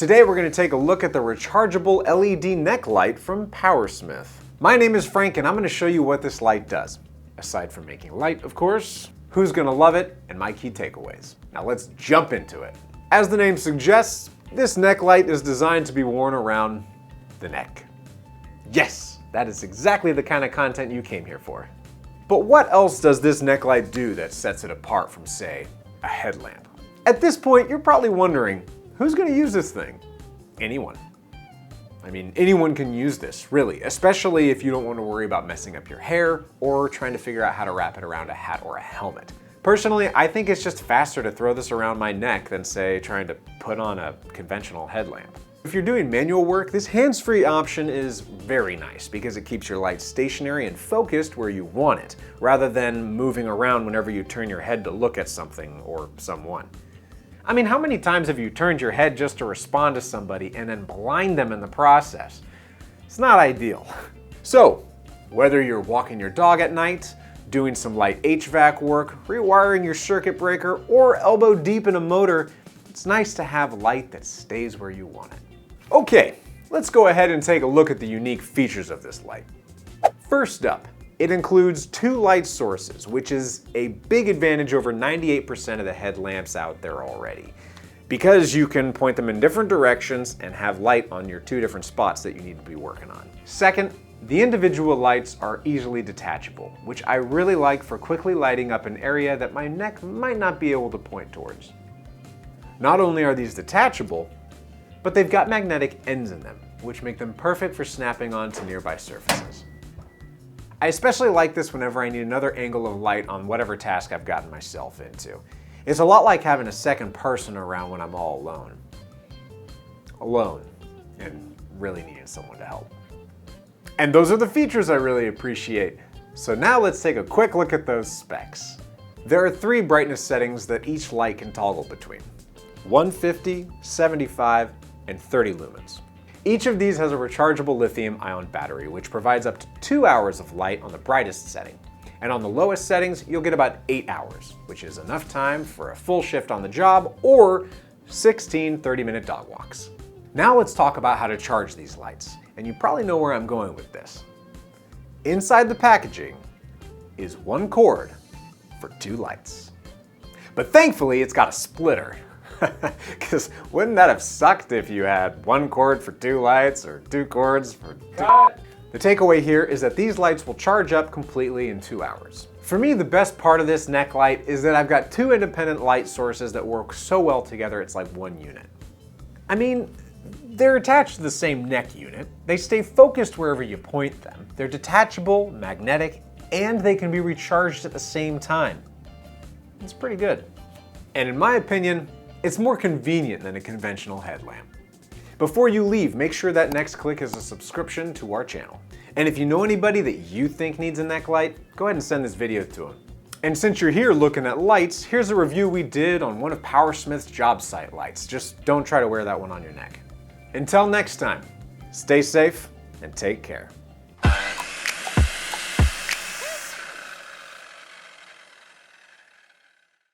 Today we're going to take a look at the rechargeable LED neck light from PowerSmith. My name is Frank and I'm going to show you what this light does. Aside from making light, of course, who's going to love it, and my key takeaways. Now let's jump into it. As the name suggests, this neck light is designed to be worn around the neck. Yes, that is exactly the kind of content you came here for. But what else does this neck light do that sets it apart from, say, a headlamp? At this point, you're probably wondering, who's going to use this thing? Anyone. I mean, anyone can use this, really, especially if you don't want to worry about messing up your hair or trying to figure out how to wrap it around a hat or a helmet. Personally, I think it's just faster to throw this around my neck than, say, trying to put on a conventional headlamp. If you're doing manual work, this hands-free option is very nice because it keeps your light stationary and focused where you want it, rather than moving around whenever you turn your head to look at something or someone. I mean, how many times have you turned your head just to respond to somebody and then blind them in the process? It's not ideal. So, whether you're walking your dog at night, doing some light HVAC work, rewiring your circuit breaker, or elbow deep in a motor, it's nice to have light that stays where you want it. Okay, let's go ahead and take a look at the unique features of this light. First up, it includes two light sources, which is a big advantage over 98% of the headlamps out there already, because you can point them in different directions and have light on your two different spots that you need to be working on. Second, the individual lights are easily detachable, which I really like for quickly lighting up an area that my neck might not be able to point towards. Not only are these detachable, but they've got magnetic ends in them, which make them perfect for snapping onto nearby surfaces. I especially like this whenever I need another angle of light on whatever task I've gotten myself into. It's a lot like having a second person around when I'm all alone. Alone, and really needing someone to help. And those are the features I really appreciate. So now let's take a quick look at those specs. There are 3 brightness settings that each light can toggle between: 150, 75, and 30 lumens. Each of these has a rechargeable lithium-ion battery, which provides up to 2 hours of light on the brightest setting. And on the lowest settings, you'll get about 8 hours, which is enough time for a full shift on the job or 16 30-minute dog walks. Now let's talk about how to charge these lights, and you probably know where I'm going with this. Inside the packaging is one cord for 2 lights. But thankfully, it's got a splitter. Because wouldn't that have sucked if you had one cord for 2 lights or 2 cords for 2? The takeaway here is that these lights will charge up completely in 2 hours. For me, the best part of this neck light is that I've got 2 independent light sources that work so well together it's like one unit. I mean, they're attached to the same neck unit, they stay focused wherever you point them, they're detachable, magnetic, and they can be recharged at the same time. It's pretty good. And in my opinion, it's more convenient than a conventional headlamp. Before you leave, make sure that next click is a subscription to our channel. And if you know anybody that you think needs a neck light, go ahead and send this video to them. And since you're here looking at lights, here's a review we did on one of PowerSmith's job site lights. Just don't try to wear that one on your neck. Until next time, stay safe and take care.